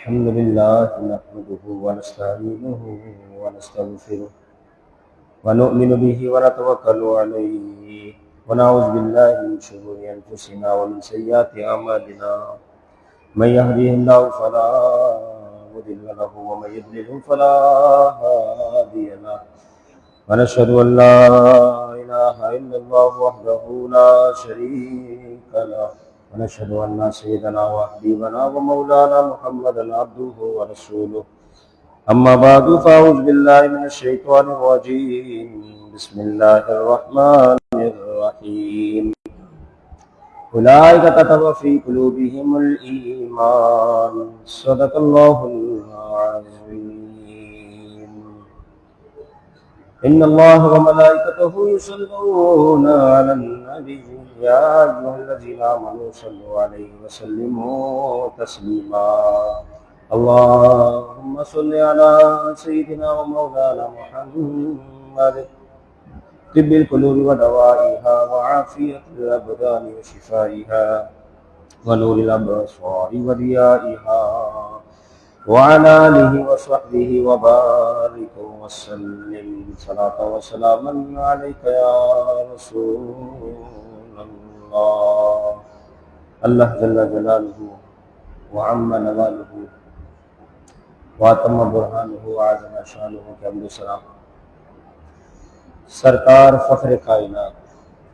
الحمد لله نحمده ونستعينه ونستغفره ونؤمن به ونتوكل عليه ونعوذ بالله من شرور أنفسنا ومن سيئات أعمالنا من يهده الله فلا مضل له ومن يضلل فلا هادي له ونشهد أن لا إله إلا الله وحده لا شريك له ونشهد أن سيدنا وحبيبنا ومولانا محمدا عبده ورسوله أما بعد فأعوذ بالله من الشيطان الرجيم بسم الله الرحمن الرحيم أولئك كتب في قلوبهم الإيمان صدق الله العظيم إن الله وملائكته يصلون على النبي يا أيها الذين آمنوا صلوا عليه وسلموا تسليما اللهم صل على سيدنا ومولانا محمد طب القلوب ودوائها وعافية الأبدان وشفائها ونور الأبصار وضيائها وعلى آله وصحبه وبارك وسلم صلاة وسلاما عليك يا رسول الله اللہ جل جلالہ وعم نوالہ واتم برہانہ وعظم شانہ کے حمد و ثنا سرکار فخر کائنات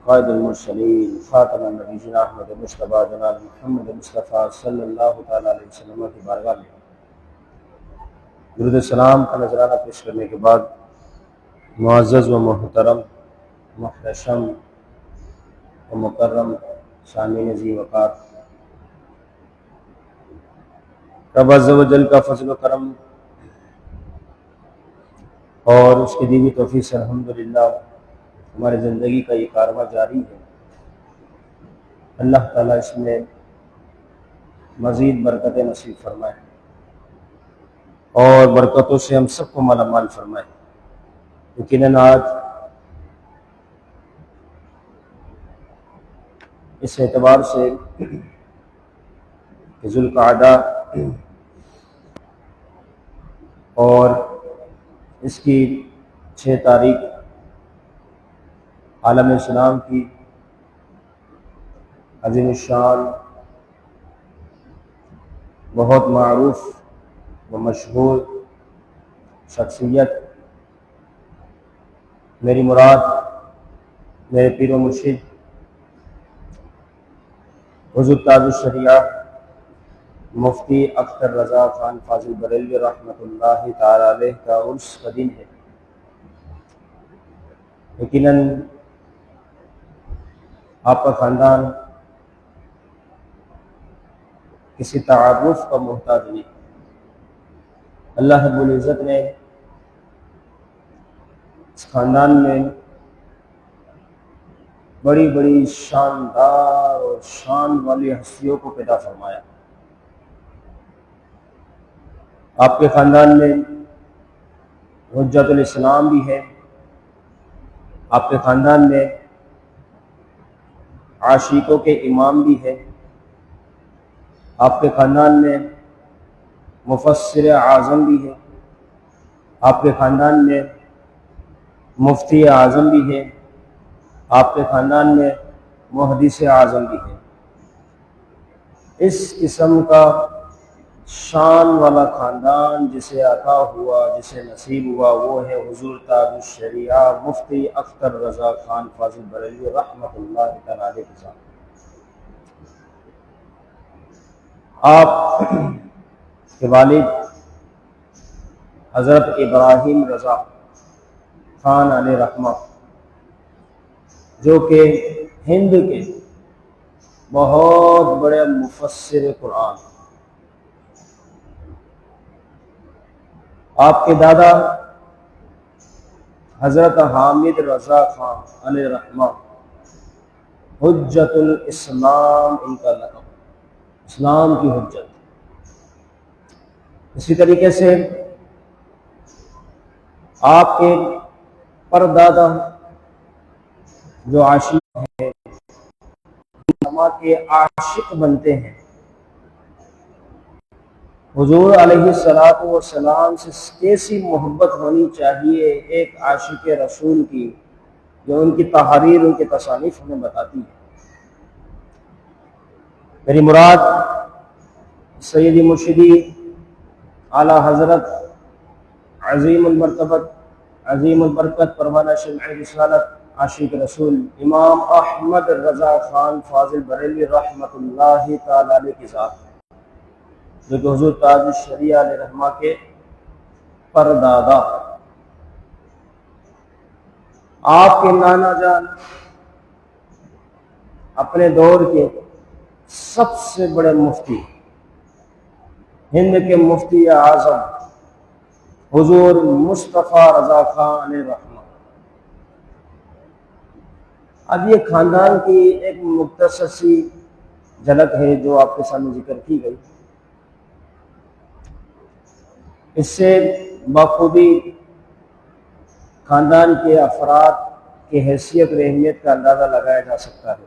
قائد المرسلین خاتم النبیین احمد مصطفیٰ جناب محمد مصطفیٰ صلی اللہ تعالی علیہ وسلم کی بارگاہ میں درود السلام کا نذرانہ پیش کرنے کے بعد معزز و محترم محتشم و مکرم سامعین ذی وقار، رب عز و جل کا فضل و کرم اور اس کی دیوی توفیق سے الحمدللہ ہماری زندگی کا یہ کارواں جاری ہے۔ اللہ تعالیٰ اس میں مزید برکتیں نصیب فرمائے اور برکتوں سے ہم سب کو مالا مال فرمائے۔ یقیناً آج اس اعتبار سے کہ ذوالقعدہ اور اس کی 6 تاریخ عالم اسلام کی عظیم الشان بہت معروف و مشہور شخصیت، میری مراد میرے پیر و مرشد حضور تاج الشریعہ مفتی اختر رضا خان فاضل بریلوی رحمۃ اللہ تعالی علیہ کا عرس کا دن ہے۔ یقیناً آپ کا خاندان کسی تعارف کا محتاج نہیں۔ اللہ رب العزت نے اس خاندان میں بڑی بڑی شاندار اور شان والی ہستیوں کو پیدا فرمایا۔ آپ کے خاندان میں حجت الاسلام بھی ہے، آپ کے خاندان میں عاشقوں کے امام بھی ہے، آپ کے خاندان میں مفسر اعظم بھی ہے، آپ کے خاندان میں مفتی اعظم بھی ہے، آپ کے خاندان میں محدث اعظم بھی ہے۔ اس قسم کا شان والا خاندان جسے عطا ہوا، جسے نصیب ہوا، وہ ہے حضور تاج الشریعہ مفتی اختر رضا خان فاضل بریلوی رحمۃ اللہ تعالی علیہ کے ساتھ۔ آپ کے والد حضرت ابراہیم رضا خان علیہ رحمہ، جو کہ ہند کے بہت بڑے مفسر قرآن، آپ کے دادا حضرت حامد رضا خان علیہ رحمہ حجت الاسلام ان کا لقب، اسلام کی حجت۔ اسی طریقے سے آپ کے پردادا جو عاشق ہیں، علماء کے عاشق بنتے ہیں، حضور علیہ الصلوۃ والسلام سے کیسی محبت ہونی چاہیے ایک عاشق رسول کی، جو ان کی تحریر، ان کی تصانیف ہمیں بتاتی ہے۔ میری مراد سیدی مرشدی اعلیٰ حضرت عظیم المرتبت، عظیم البرکت، پروانہ شمع رسالت، عاشق رسول امام احمد رضا خان فاضل بریلوی رحمۃ اللہ تعالی علیہ کی ذات ہے، جو کہ حضور تاج الشریعہ علیہ رحمہ کے پردادا، آپ کے نانا جان، اپنے دور کے سب سے بڑے مفتی، ہند کے مفتی اعظم حضور مصطفیٰ رضا خان علیہ رحمہ۔ اب یہ خاندان کی ایک مختصر سی جھلک ہے جو آپ کے سامنے ذکر کی گئی، اس سے بخوبی خاندان کے افراد کی حیثیت و اہمیت کا اندازہ لگایا جا سکتا ہے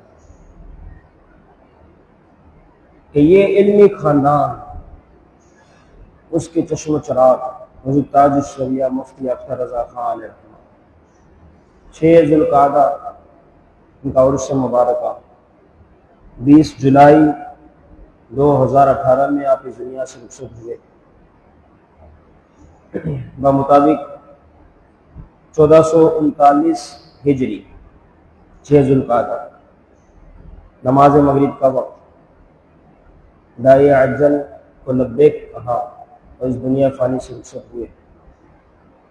کہ یہ علمی خاندان، اس کے چشم و چراغ حضور تاج الشریعہ مفتی اختر رضا خان علیہ رحمہ، 6 ذوالقعدہ ان کا عرس مبارکہ، 20 جولائی 2018 میں آپ اس دنیا سے رخصت ہوئے، بمطابق 1439 ہجری، 6 ذوالقعدہ، نماز مغرب کا وقت، داعی عجل کو لبیک کہا اور اس دنیا فانی سے رخصت ہوئے۔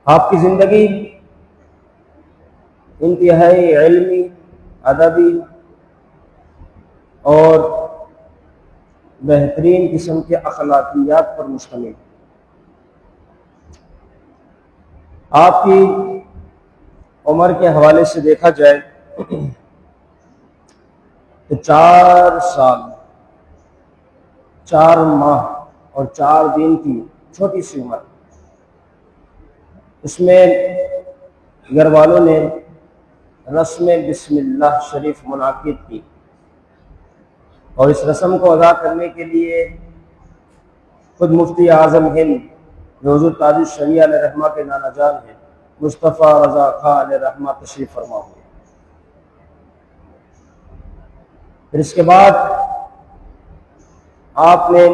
آپ کی زندگی انتہائی علمی، ادبی اور بہترین قسم کے اخلاقیات پر مشتمل۔ آپ کی عمر کے حوالے سے دیکھا جائے تو 4 سال 4 ماہ اور 4 دن کی چھوٹی سی عمر، اس میں گھر والوں نے رسم بسم اللہ شریف منعقد کی، اور اس رسم کو ادا کرنے کے لیے خود مفتی اعظم ہند، جو حضور تاج الشریعہ علیہ رحمہ کے نانا جان ہیں، مصطفیٰ رضا خان علیہ رحمہ تشریف فرما ہوئے۔ پھر اس کے بعد آپ نے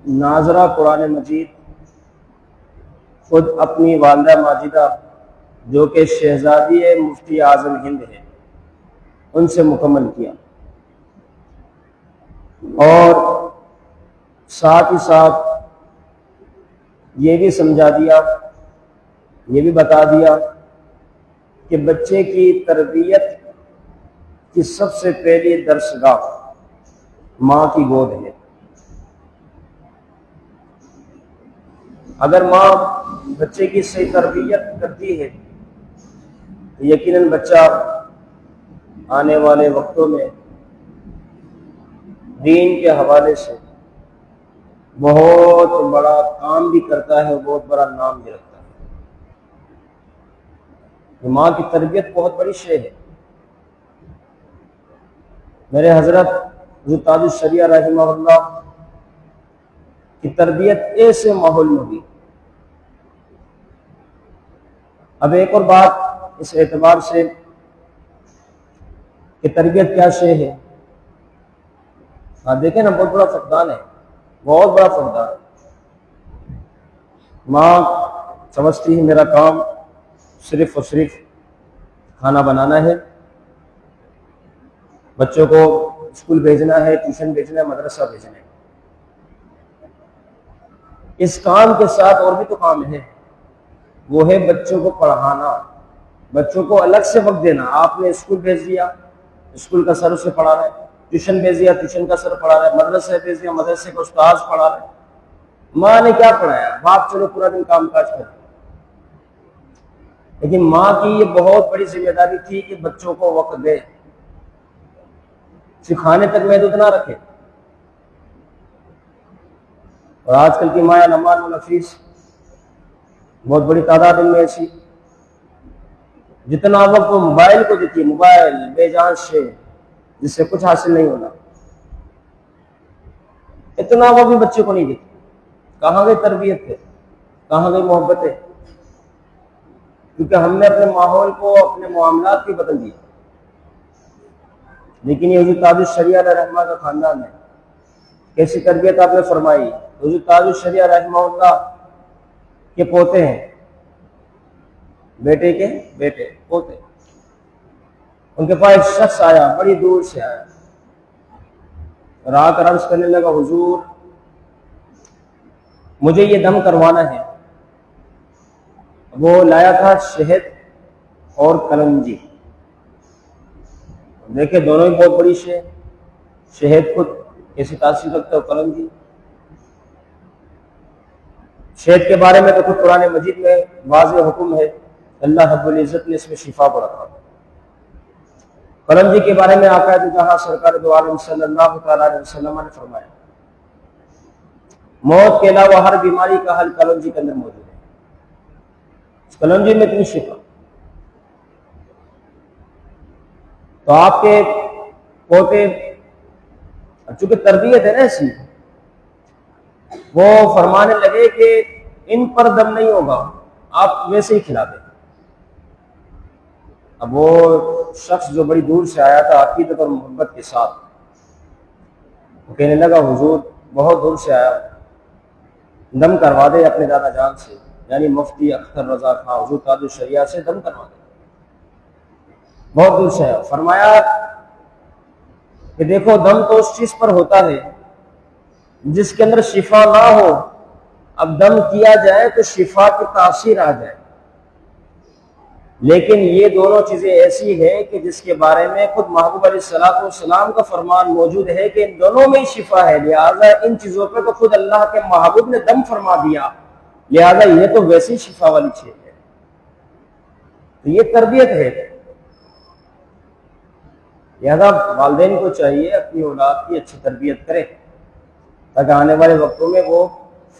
ناظرہ قرآن مجید خود اپنی والدہ ماجدہ، جو کہ شہزادی مفتی اعظم ہند ہے، ان سے مکمل کیا، اور ساتھ ہی ساتھ یہ بھی سمجھا دیا، یہ بھی بتا دیا کہ بچے کی تربیت کی سب سے پہلی درسگاہ ماں کی گود ہے۔ اگر ماں بچے کی صحیح تربیت کرتی ہے تو یقیناً بچہ آنے والے وقتوں میں دین کے حوالے سے بہت بڑا کام بھی کرتا ہے، بہت بڑا نام بھی رکھتا ہے۔ ماں کی تربیت بہت بڑی شے ہے۔ میرے حضرت حضور تاج الشریعہ رحمہ اللہ کی تربیت ایسے ماحول میں ہوئی۔ اب ایک اور بات اس اعتبار سے کہ تربیت کیا شے ہے، آپ دیکھیں نا، بہت بڑا فقدان ہے، بہت بڑا فقدان ہے۔ ماں سمجھتی ہے میرا کام صرف اور صرف کھانا بنانا ہے، بچوں کو اسکول بھیجنا ہے، ٹیوشن بھیجنا ہے، مدرسہ بھیجنا ہے۔ اس کام کے ساتھ اور بھی تو کام ہے، وہ ہے بچوں کو پڑھانا، بچوں کو الگ سے وقت دینا۔ آپ نے اسکول بھیج دیا، اسکول کا سر اسے پڑھا رہا ہے، ٹیوشن بھیج دیا، ٹیوشن کا سر پڑھا رہا ہے، مدرسہ بھیج دیا، مدرسے کا استاذ پڑھا رہا ہے۔ ماں نے کیا پڑھایا؟ باپ چلو پورا دن کام کاج کرے، لیکن ماں کی یہ بہت بڑی ذمہ داری تھی کہ بچوں کو وقت دے، سکھانے تک محدود نہ رکھے۔ اور آج کل کی ماں نمان و نفیس بہت بڑی تعداد ان میں ایسی، جتنا وقت وہ موبائل کو دیتی ہے، موبائل بے جان شے جس سے کچھ حاصل نہیں ہونا، اتنا وقت بھی بچے کو نہیں دیتی۔ کہاں گئی تربیت ہے، کہاں گئی محبت ہے؟ کیونکہ ہم نے اپنے ماحول کو، اپنے معاملات کو بدل دیا۔ لیکن یہ حضور تاج الشریعہ علیہ رحمہ کا خاندان ہے۔ کیسی تربیت آپ نے فرمائی؟ حضور تاج الشریعہ رحمہ اللہ کے پوتے ہیں، بیٹے کے بیٹے پوتے۔ ان کے پاس ایک شخص آیا، بڑی دور سے آیا، اور آ کر عرض کرنے لگا، حضور مجھے یہ دم کروانا ہے۔ وہ لایا تھا شہد اور کلنجی۔ دیکھیں دونوں ہی بہت بڑی شہد خود کیسی تاثیر رکھتا ہے، کلنجی۔ شہد کے بارے میں تو خود قرآن مجید میں واضح حکم ہے، اللہ رب العزت نے اس میں شفا کو رکھا۔ کلنجی کے بارے میں آقا دو جہاں سرکار دو عالم صلی اللہ تعالیٰ علیہ وسلم نے فرمایا، موت کے علاوہ ہر بیماری کا حل کلنجی کے اندر موجود ہے۔ اس کلنجی میں اتنی شفا۔ تو آپ کے پوتے، چونکہ تربیت ہے نا ایسی، وہ فرمانے لگے کہ ان پر دم نہیں ہوگا، آپ ویسے ہی کھلا دیں۔ اب وہ شخص جو بڑی دور سے آیا تھا عقیدت اور محبت کے ساتھ، وہ کہنے لگا، حضور بہت دور سے آیا، دم کروا دے اپنے دادا جان سے، یعنی مفتی اختر رضا خان حضور تاج الشریعہ سے دم کروا دے۔ بہت دور سے آیا۔ فرمایا کہ دیکھو دم تو اس چیز پر ہوتا ہے جس کے اندر شفا نہ ہو، اب دم کیا جائے تو شفا کی تاثیر آ جائے، لیکن یہ دونوں چیزیں ایسی ہیں کہ جس کے بارے میں خود محبوب علیہ الصلوۃ والسلام کا فرمان موجود ہے کہ ان دونوں میں ہی شفا ہے، لہٰذا ان چیزوں پہ تو خود اللہ کے محبوب نے دم فرما دیا، لہٰذا یہ تو ویسی شفا والی چیز ہے۔ تو یہ تربیت ہے۔ لہٰذا والدین کو چاہیے اپنی اولاد کی اچھی تربیت کرے تاکہ آنے والے وقتوں میں وہ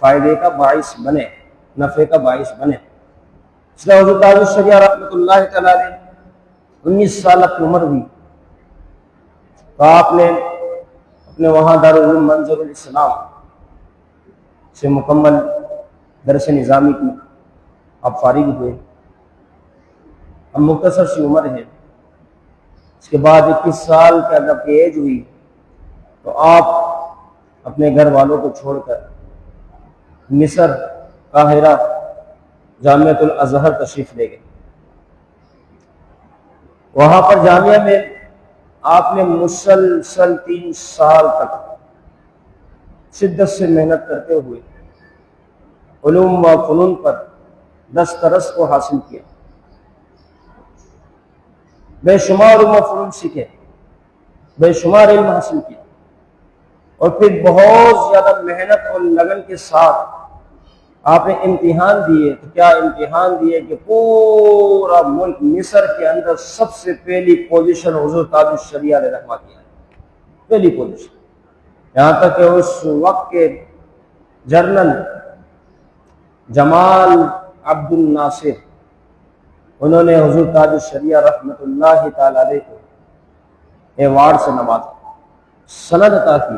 فائدے کا باعث بنے، نفع کا باعث بنے۔ اس لیے حضور تاج الشریعہ رحمۃ اللہ تعالیٰ نے 19 سال کی عمر ہوئی تو آپ نے اپنے وہاں دارالعلوم منظر الاسلام سے مکمل درس نظامی کی، آپ فارغ ہوئے۔ اب مختصر سی عمر ہے، اس کے بعد 21 سال کا جب کی ایج ہوئی تو آپ اپنے گھر والوں کو چھوڑ کر مصر قاہرہ جامعۃ الازہر تشریف لے گئے۔ وہاں پر جامعہ میں آپ نے مسلسل 3 سال تک شدت سے محنت کرتے ہوئے علوم و فنون پر دسترس کو حاصل کیا، بے شمار علوم و فنون سیکھے، بے شمار علم حاصل کیا، اور پھر بہت زیادہ محنت اور لگن کے ساتھ آپ نے امتحان دیے۔ تو کیا امتحان دیے کہ پورا ملک مصر کے اندر سب سے پہلی پوزیشن حضور تاج الشریعہ علیہ رحمہ کی ہے، پہلی پوزیشن۔ یہاں تک کہ اس وقت کے جنرل جمال عبد الناصر، انہوں نے حضور تاج الشریعہ رحمۃ اللہ تعالی علیہ کو ایوارڈ سے نوازا، سند عطا کی،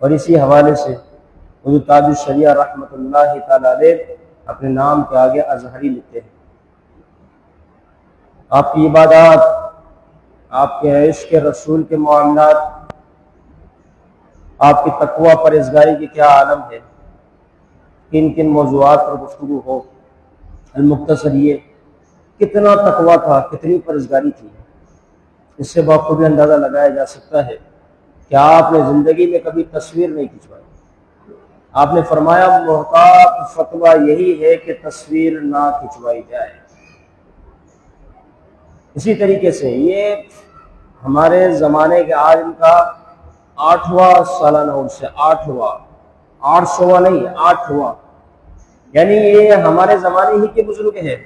اور اسی حوالے سے حضور تاج الشریعہ رحمۃ اللہ تعالی علیہ اپنے نام کے آگے ازہری لکھتے ہیں۔ آپ کی عبادات، آپ کے عشق رسول کے معاملات، آپ کی تقوی پرہیزگاری کی کیا عالم ہے، کن کن موضوعات پر گفتگو ہو۔ المختصر یہ کتنا تقوی تھا، کتنی پرہیزگاری تھی، اس سے بخوبی اندازہ لگایا جا سکتا ہے کہ آپ نے زندگی میں کبھی تصویر نہیں کھنچوائی۔ آپ نے فرمایا محتاط فتویٰ یہی ہے کہ تصویر نہ کھنچوائی جائے۔ اسی طریقے سے یہ ہمارے زمانے کے آج ان کا 8واں سالانہ عرس ہے، 8واں نہیں، 8واں، یعنی یہ ہمارے زمانے ہی کے بزرگ ہیں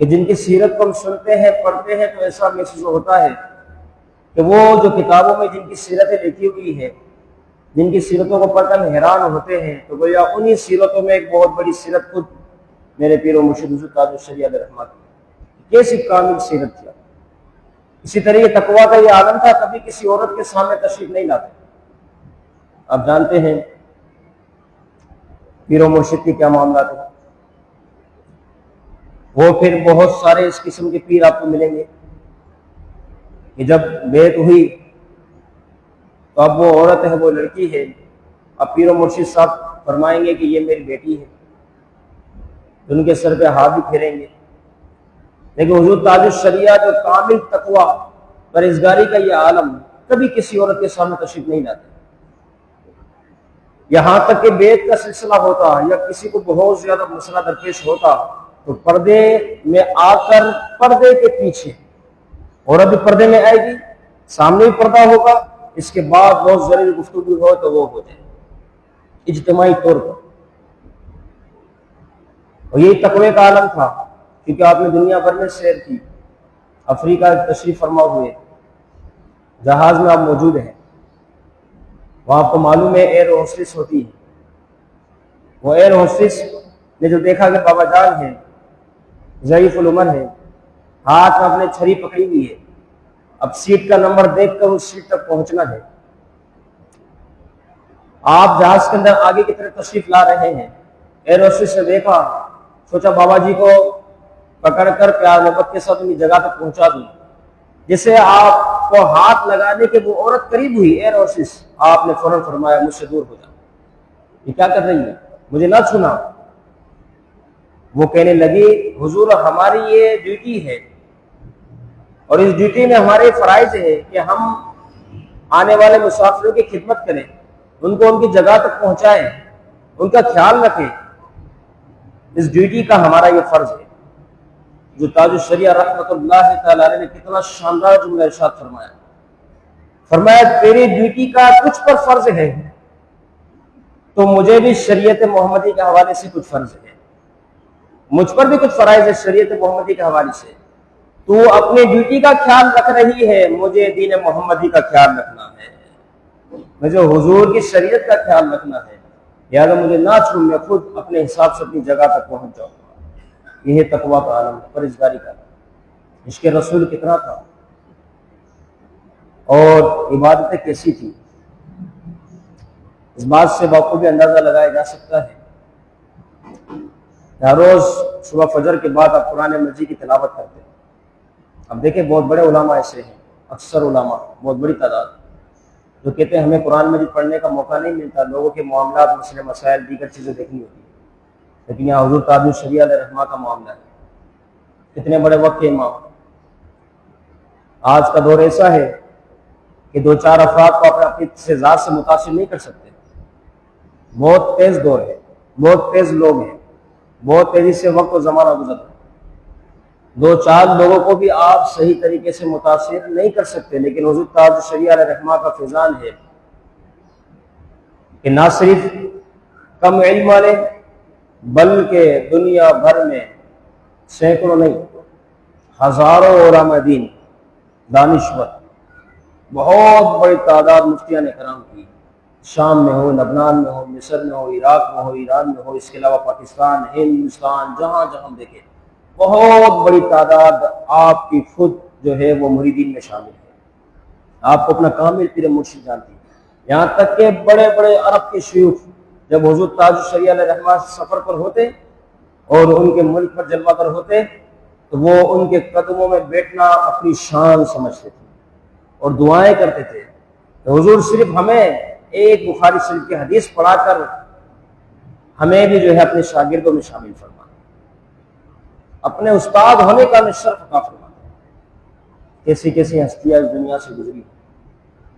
کہ جن کی سیرت کو ہم سنتے ہیں، پڑھتے ہیں تو ایسا محسوس ہوتا ہے کہ وہ جو کتابوں میں جن کی سیرتیں لکھی ہوئی ہے، جن کی سیرتوں کو پڑھ کر ہم حیران ہوتے ہیں، تو گویا انہی سیرتوں میں ایک بہت بڑی سیرت خود میرے پیر و مرشد حضور تاج الشریعہ علیہ رحمہ کی، کیسی کامل سیرت تھی۔ اسی طرح تقویٰ کا یہ عالم تھا، کبھی کسی عورت کے سامنے تشریف نہیں لاتے، آپ جانتے ہیں پیر و مرشد کی کیا معاملہ تھا. وہ پھر بہت سارے اس قسم کے پیر آپ کو ملیں گے کہ جب بیعت ہوئی تو اب وہ عورت ہے، وہ لڑکی ہے، اب پیر و مرشد صاحب فرمائیں گے کہ یہ میری بیٹی ہے، ان کے سر پہ ہاتھ بھی پھیریں گے. لیکن حضور تاج الشریعہ جو کامل تقوی پرہیزگاری کا یہ عالم کبھی کسی عورت کے سامنے تشریف نہیں لاتے. یہاں تک کہ بیعت کا سلسلہ ہوتا یا کسی کو بہت زیادہ مسئلہ درپیش ہوتا تو پردے میں آ کر پردے کے پیچھے عورت بھی پردے میں آئے گی، سامنے بھی پردہ ہوگا، اس کے بعد بہت ضروری گفتگو ہو تو وہ ہو جائے اجتماعی طور پر. اور یہی تقوی کا عالم تھا، کیونکہ آپ نے دنیا بھر میں سیر کی، افریقہ تشریف فرما ہوئے، جہاز میں آپ موجود ہیں، وہاں آپ کو معلوم ہے ایئر ہوسٹس ہوتی ہے. وہ ایئر ہوسٹس نے جو دیکھا کہ بابا جان ہے، ضعیف العمر ہے، ہاتھ میں اپنے چھری پکڑی ہوئی ہے، اب سیٹ کا نمبر دیکھ کر اس سیٹ تک پہنچنا ہے. آپ جہاز کے اندر آگے کی طرف تشریف لا رہے ہیں، ایئر ہوسٹس نے دیکھا، سوچا بابا جی کو پکڑ کر پیار محبت کے ساتھ انہیں جگہ تک پہنچا دوں. جسے آپ کو ہاتھ لگانے کے وہ عورت قریب ہوئی ایئر ہوسٹس، آپ نے فوراً فرمایا مجھ سے دور ہو جا، یہ کیا کر رہی ہے، مجھے نہ چھونا. وہ کہنے لگی حضور ہماری یہ ڈیوٹی ہے اور اس ڈیوٹی میں ہمارے فرائض ہے کہ ہم آنے والے مسافروں کی خدمت کریں، ان کو ان کی جگہ تک پہنچائیں، ان کا خیال رکھیں. اس ڈیوٹی کا ہمارا یہ فرض ہے. جو تاج الشریعہ رحمۃ اللہ تعالی علیہ نے کتنا شاندار جملہ ارشاد فرمایا، فرمایا تیری ڈیوٹی کا کچھ پر فرض ہے تو مجھے بھی شریعت محمدی کے حوالے سے کچھ فرض ہے، مجھ پر بھی کچھ فرائض ہے شریعت محمدی کے حوالے سے. تو اپنی ڈیوٹی کا خیال رکھ رہی ہے، مجھے دین محمدی کا خیال رکھنا ہے، مجھے حضور کی شریعت کا خیال رکھنا ہے، لہٰذا مجھے نہ چھوڑ، میں خود اپنے حساب سے اپنی جگہ تک پہنچ جاؤں گا. یہ تقویٰ کا عالم، پرہیزگاری کا. عشق رسول کتنا تھا اور عبادتیں کیسی تھی، اس بات سے بخوبی اندازہ لگایا جا سکتا ہے. ہر روز صبح فجر کے بعد آپ قرآن مجید کی تلاوت کرتے ہیں. اب دیکھیں بہت بڑے علماء ایسے ہیں، اکثر علماء بہت بڑی تعداد، جو کہتے ہیں ہمیں قرآن مجید پڑھنے کا موقع نہیں ملتا، لوگوں کے معاملات، مسئلے مسائل، دیگر چیزیں دیکھنی ہوتی ہیں. لیکن یہاں حضور تاج الشریعہ علیہ رحمہ کا معاملہ ہے. کتنے بڑے وقت کے امام. آج کا دور ایسا ہے کہ دو چار افراد کو اپنی ذات سے متاثر نہیں کر سکتے. بہت تیز دور ہے، بہت تیز لوگ ہیں، بہت تیزی سے وقت و زمانہ گزر رہا ہے. دو چار لوگوں کو بھی آپ صحیح طریقے سے متاثر نہیں کر سکتے. لیکن حضور تاج الشریعہ علیہ رحمہ کا فیضان ہے کہ نہ صرف کم علم والے بلکہ دنیا بھر میں سینکڑوں نہیں ہزاروں علماء دین، دانشور، بہت بڑی تعداد مفتیان کرام کی، شام میں ہو، لبنان میں ہو، مصر میں ہو، عراق میں ہو، ایران میں ہو، اس کے علاوہ پاکستان، ہندوستان، جہاں جہاں دیکھیں بہت بڑی تعداد آپ کی خود جو ہے وہ مریدین میں شامل ہے. آپ کو اپنا کامل پیر مرشد جانتی ہے. یہاں تک کہ بڑے بڑے عرب کے شیوخ جب حضور تاج الشریعہ علیہ رحمہ سفر پر ہوتے اور ان کے ملک پر جلوہ گر ہوتے تو وہ ان کے قدموں میں بیٹھنا اپنی شان سمجھتے تھے اور دعائیں کرتے تھے. تو حضور صرف ہمیں ایک بخاری شریف کی حدیث پڑھا کر ہمیں بھی جو ہے اپنے شاگردوں میں شامل فرما، اپنے استاد ہونے کا ہمیں شرف عطا فرما. کیسی کیسی ہستیاں اس دنیا سے گزری.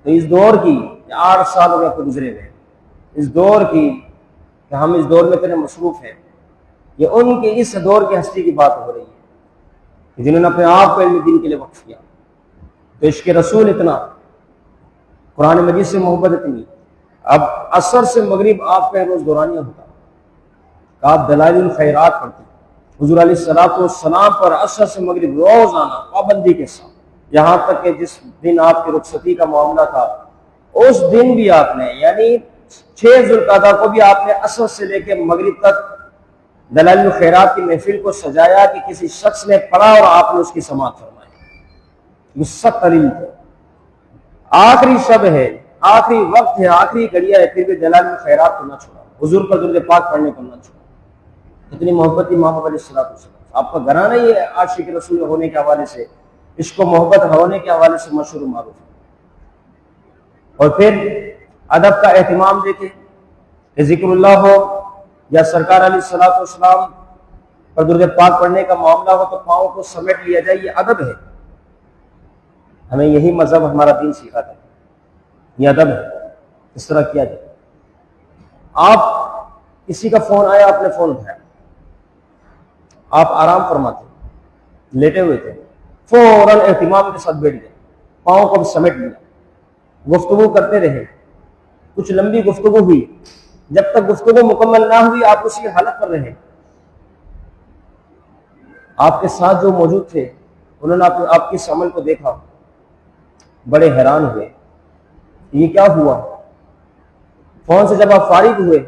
تو اس دور کی 8 سال میں کو گزرے ہوئے، اس دور کی کہ ہم اس دور میں اتنے مصروف ہیں، یہ ان کے اس دور کی ہستی کی بات ہو رہی ہے کہ جنہوں نے اپنے آپ کو علم دین کے لیے وقف کیا. تو عشق رسول اتنا، قرآن مجید سے محبت اتنی. اب عصر سے مغرب آپ کا روز دورانیہ ہوتا کہ آپ دلائل الخیرات پڑھتے. حضور علیہ الصلوۃ والسلام پر عصر سے مغرب روزانہ پابندی کے ساتھ، یہاں تک کہ جس دن آپ کی رخصتی کا معاملہ تھا اس دن بھی آپ نے، یعنی 6 ذوالقعدہ کو بھی آپ نے عصر سے لے کے مغرب تک دلائل الخیرات کی محفل کو سجایا کہ کسی شخص نے پڑھا اور آپ نے اس کی سماعت فرمائی. یہ سب قلیل تھے. آخری شب ہے آخری وقت ہے، آخری گھڑیاں ہے، پھر بھی جلال میں خیرات کو نہ چھوڑا، حضور پر درود پاک پڑھنے کو نہ چھوڑا۔ اتنی محبت امام علیہ السلام، آپ کا گھرانہ ہی ہے عاشق رسول ہونے کے حوالے سے، عشق و محبت ہونے کے حوالے سے مشہور و معروف ہے۔ اور پھر ادب کا اہتمام دیکھیں کہ ذکر اللہ ہو یا سرکار علیہ السلام پر درود پاک پڑھنے کا معاملہ ہو تو پاؤں کو سمیٹ لیا جائے، یہ ادب ہے۔ ہمیں یہی مذہب ہمارا دین سکھاتا ہے، یہ ادب ہے، اس طرح کیا جائے۔ آپ کسی کا فون آیا، آپ نے فون اٹھایا، آپ آرام فرماتے لیٹے ہوئے تھے، فوراً اہتمام کے ساتھ بیٹھ گئے، پاؤں کو سمیٹ لیا، گفتگو کرتے رہے، کچھ لمبی گفتگو ہوئی، جب تک گفتگو مکمل نہ ہوئی آپ اسی حالت پر رہے۔ آپ کے ساتھ جو موجود تھے انہوں نے آپ کے اس عمل کو دیکھا، بڑے حیران ہوئے، یہ کیا ہوا؟ فون سے جب آپ فارغ ہوئے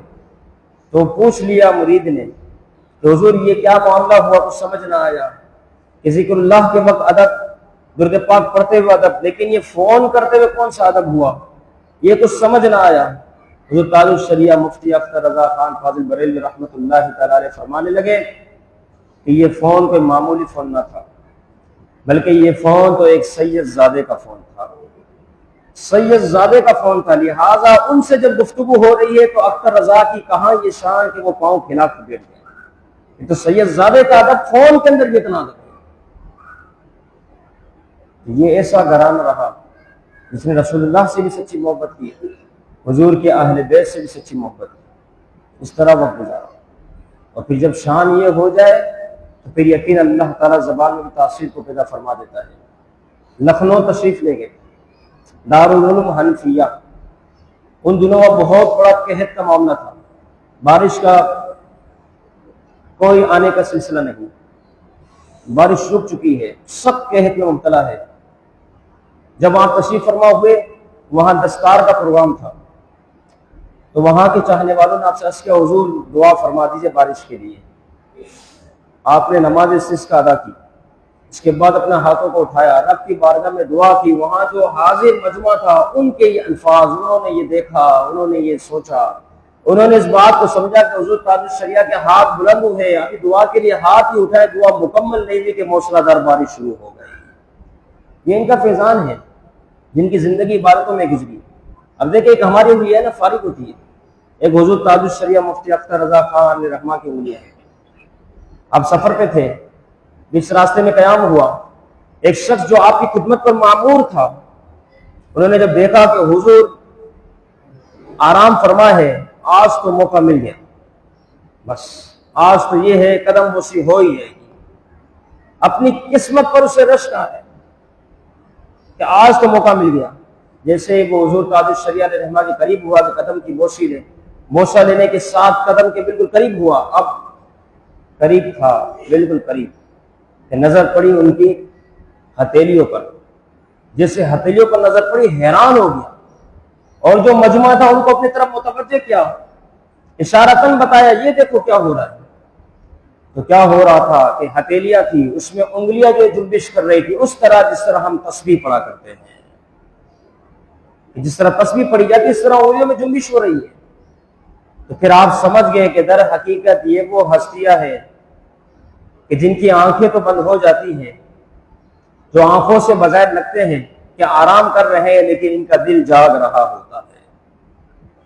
تو پوچھ لیا مرید نے کہ حضور یہ کیا معاملہ ہوا، کچھ سمجھ نہ آیا کہ ذکر اللہ کے وقت ادب، درود پاک پڑھتے ہوئے ادب، لیکن یہ فون کرتے ہوئے کون سا ادب ہوا، یہ کچھ سمجھ نہ آیا۔ حضور تاج الشریعہ مفتی اختر رضا خان فاضل بریلوی رحمۃ اللہ تعالی علیہ فرمانے لگے کہ یہ فون کوئی معمولی فون نہ تھا، بلکہ یہ فون تو ایک سید زادے کا فون تھا، سید زادے کا فون تھا، لہٰذا ان سے جب گفتگو ہو رہی ہے تو اختر رضا کی کہاں یہ شان کہ وہ پاؤں کھلا کر بیٹھ گئے۔ یہ تو سید زادے کا ادب، فون کے اندر بھی اتنا ادب ہے۔ یہ ایسا گھرانہ رہا جس نے رسول اللہ سے بھی سچی محبت کی، حضور کے اہل بیت سے بھی سچی محبت کی، اس طرح وقت گزارا۔ اور پھر جب شان یہ ہو جائے تو پھر یقین اللہ تعالیٰ زبان میں بھی تاثیر کو پیدا فرما دیتا ہے۔ لکھنؤ تشریف لے گئے، دارالعلوم حنفیہ، ان دنوں میں بہت بڑا قحط کا معاملہ تھا، بارش کا کوئی آنے کا سلسلہ نہیں، بارش رک چکی ہے، سب قحط میں مبتلا ہے۔ جب آپ تشریف فرما ہوئے، وہاں دستار کا پروگرام تھا، تو وہاں کے چاہنے والوں نے آپ سے عرض کیا حضور دعا فرما دیجئے بارش کے لیے۔ آپ نے نماز استسقاء ادا کی، اس کے بعد اپنے ہاتھوں کو اٹھایا، رب کی بارگاہ میں دعا کی۔ وہاں جو حاضر مجمع تھا ان کے یہ الفاظ، انہوں نے یہ دیکھا، انہوں نے یہ سوچا، انہوں نے اس بات کو سمجھا کہ حضور تاج الشریعہ کے ہاتھ بلند ہوئے، ابھی دعا کے لیے ہاتھ ہی اٹھائے، دعا مکمل نہیں ہوئی کہ موسلا دھار بارش شروع ہو گئی۔ یہ ان کا فیضان ہے جن کی زندگی عبادتوں میں گزری۔ اب دیکھیں ایک ہماری انگلی ہے نا فارغ ہوتی ہے، ایک حضور تاج الشریعہ مفتی اختر رضا خان علیہ رحمہ کی انگلی ہے۔ آپ سفر پہ تھے، بیچ راستے میں قیام ہوا، ایک شخص جو آپ کی خدمت پر معمور تھا، انہوں نے جب دیکھا کہ حضور آرام فرما ہے، آج تو موقع مل گیا، بس آج تو یہ ہے قدم وسیع ہو ہی جائے گی۔ اپنی قسمت پر اسے رشک آ ہے کہ آج تو موقع مل گیا۔ جیسے وہ حضور تاج الشریعہ علیہ رحمہ کے قریب ہوا کہ قدم کی بوسی لے، بوسہ لینے کے ساتھ قدم کے بالکل قریب ہوا، اب قریب تھا، بالکل قریب، کہ نظر پڑی ان کی ہتھیلیوں پر، جیسے ہتھیلیوں پر نظر پڑی حیران ہو گیا، اور جو مجمع تھا ان کو اپنی طرف متوجہ کیا، اشارتاً بتایا یہ دیکھو کیا ہو رہا ہے۔ تو کیا ہو رہا تھا کہ ہتھیلیاں تھی، اس میں انگلیاں جو جنبش کر رہی تھی، اس طرح جس طرح ہم تسبیح پڑھا کرتے ہیں، جس طرح تسبیح پڑھی جاتی ہے اس طرح انگلیوں میں جنبش ہو رہی ہے۔ تو پھر آپ سمجھ گئے کہ در حقیقت یہ وہ ہستیاں ہیں کہ جن کی آنکھیں تو بند ہو جاتی ہیں، جو آنکھوں سے بظاہر لگتے ہیں کہ آرام کر رہے ہیں، لیکن ان کا دل جاگ رہا ہوتا ہے،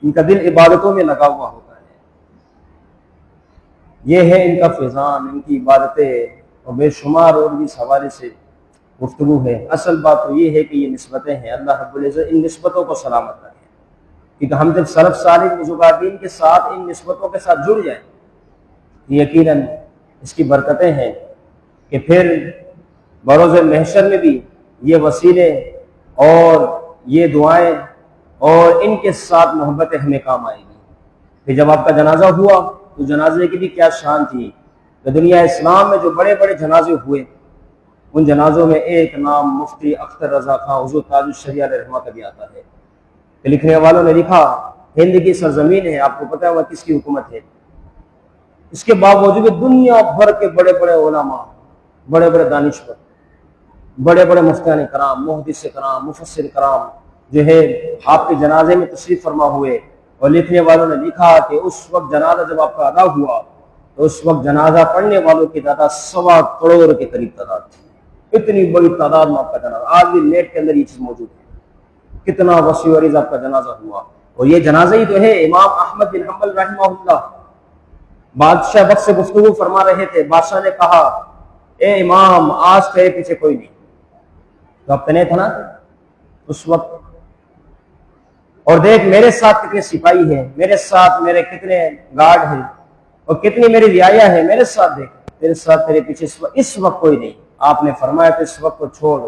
ان کا دل عبادتوں میں لگا ہوا ہوتا ہے۔ یہ ہے ان کا فیضان، ان کی عبادتیں، اور بے شمار اور بھی اس حوالے سے گفتگو ہے۔ اصل بات تو یہ ہے کہ یہ نسبتیں ہیں، اللہ رب العزت ان نسبتوں کو سلامت رکھے، کیونکہ ہم جب سلف صالح بزرگان کے ساتھ ان نسبتوں کے ساتھ جڑ جائیں، یقیناً اس کی برکتیں ہیں کہ پھر بروز محشر میں بھی یہ وسیلے اور یہ دعائیں اور ان کے ساتھ محبتیں ہمیں کام آئیں گی۔ پھر جب آپ کا جنازہ ہوا تو جنازے کی بھی کیا شان تھی کہ دنیا اسلام میں جو بڑے بڑے جنازے ہوئے، ان جنازوں میں ایک نام مفتی اختر رضا خان حضور تاج الشریعہ علیہ رحمہ کا بھی آتا ہے۔ کہ لکھنے والوں نے لکھا ہند کی سرزمین ہے، آپ کو پتہ ہے وہ کس کی حکومت ہے، اس کے باوجود دنیا بھر کے بڑے بڑے علماء، بڑے بڑے دانشور، بڑے بڑے مفتیان کرام، محدث کرام، مفسر کرام، جو ہے آپ کے جنازے میں تشریف فرما ہوئے، اور لکھنے والوں نے لکھا کہ اس وقت جنازہ جب آپ کا ادا ہوا تو اس وقت جنازہ پڑھنے والوں کی تعداد 1.25 کروڑ کے قریب تعداد تھی۔ اتنی بڑی تعداد میں آپ کا جنازہ، آج بھی نیٹ کے اندر یہ چیز موجود ہے، کتنا وسیع و عریض آپ کا جنازہ ہوا۔ اور یہ جنازہ ہی تو ہے امام احمد بن حنبل رحمہ اللہ، بادشاہ وقت سے گفتگو فرما رہے تھے، بادشاہ نے کہا اے امام آج تیرے پیچھے کوئی نہیں، تو اب تنے تھا نا اس وقت، اور دیکھ میرے ساتھ کتنے سپاہی ہیں، میرے ساتھ میرے کتنے گارڈ ہیں اور کتنی میری رعایا ہے، میرے ساتھ دیکھ، تیرے ساتھ تیرے پیچھے اس وقت کوئی نہیں۔ آپ نے فرمایا تو اس وقت کو چھوڑ،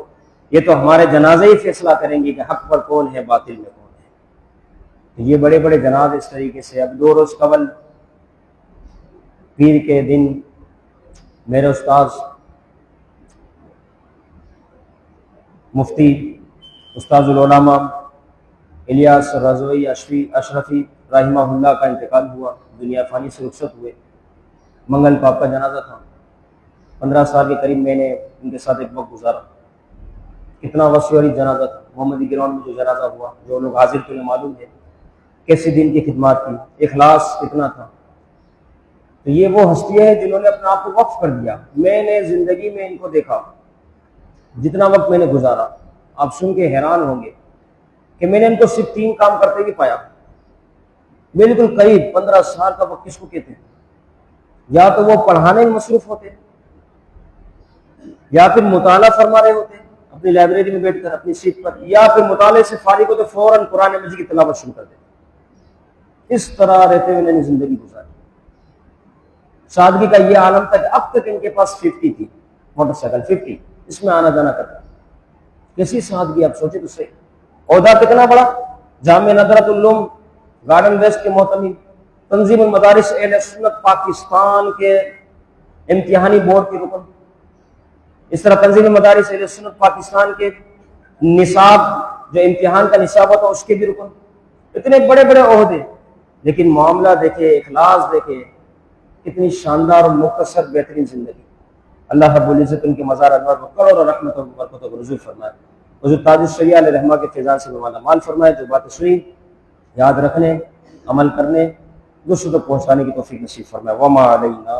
یہ تو ہمارے جنازے ہی فیصلہ کریں گے کہ حق پر کون ہے باطل میں کون ہے۔ یہ بڑے بڑے جنازے اس طریقے سے۔ اب 2 روز قبل پیر کے دن میرے استاد مفتی استاد العلماء الیاس رضوی اشرفی رحمہ اللہ کا انتقال ہوا، دنیا فانی سے رخصت ہوئے۔ منگل کو آپ کا جنازہ تھا، 15 سال کے قریب میں نے ان کے ساتھ ایک وقت گزارا۔ کتنا وسیع اور جنازہ تھا، محمدی گراؤنڈ میں جو جنازہ ہوا، جو لوگ حاضر تھے انہیں معلوم ہے کیسی دین کی خدمات کی، اخلاص کتنا تھا۔ تو یہ وہ ہستیاں ہیں جنہوں نے اپنے آپ کو وقف کر دیا۔ میں نے زندگی میں ان کو دیکھا، جتنا وقت میں نے گزارا، آپ سن کے حیران ہوں گے کہ میں نے ان کو صرف 3 کام کرتے ہوئے پایا، بالکل قریب 15 سال کا وقت کس کو کہتے ہیں؟ یا تو وہ پڑھانے میں مصروف ہوتے، یا پھر مطالعہ فرما رہے ہوتے اپنی لائبریری میں بیٹھ کر اپنی سیٹ پر، یا پھر مطالعے سے فارغ ہوتے فوراً قرآن مجید کی تلاوت شروع کر دیتے۔ اس طرح رہتے ہوئے انہوں نے زندگی گزاری۔ سادگی کا یہ عالم تھا کہ اب تک ان کے پاس 50 تھی، موٹر سائیکل 50، اس میں آنا جانا کرتا۔ کیسی سادگی، آپ سوچے تو صحیح۔ عہدہ کتنا بڑا، جامع نظرۃ العلوم گارڈن ویسٹ کے محتمل، تنظیم المدارس اہل سنت پاکستان کے امتحانی بورڈ کے رکن، اس طرح تنظیم مدارس اہل سنت پاکستان کے نصاب جو امتحان کا نصاب ہوتا اس کے بھی رکن۔ اتنے بڑے بڑے عہدے، لیکن معاملہ دیکھے، اخلاص دیکھے، کتنی شاندار اور مختصر بہترین زندگی۔ اللہ رب العزت ان کے مزار انور کو کروڑ اور رحمت اور برکت اور رزق فرمائے، حضرت تاج الشریعہ علیہ رحمہ کے فیضان سے مالا مال فرمائے۔ جو باتیں سنی یاد رکھنے، عمل کرنے، دوسروں تک پہنچانے کی توفیق نصیب فرمائے۔ وما علینا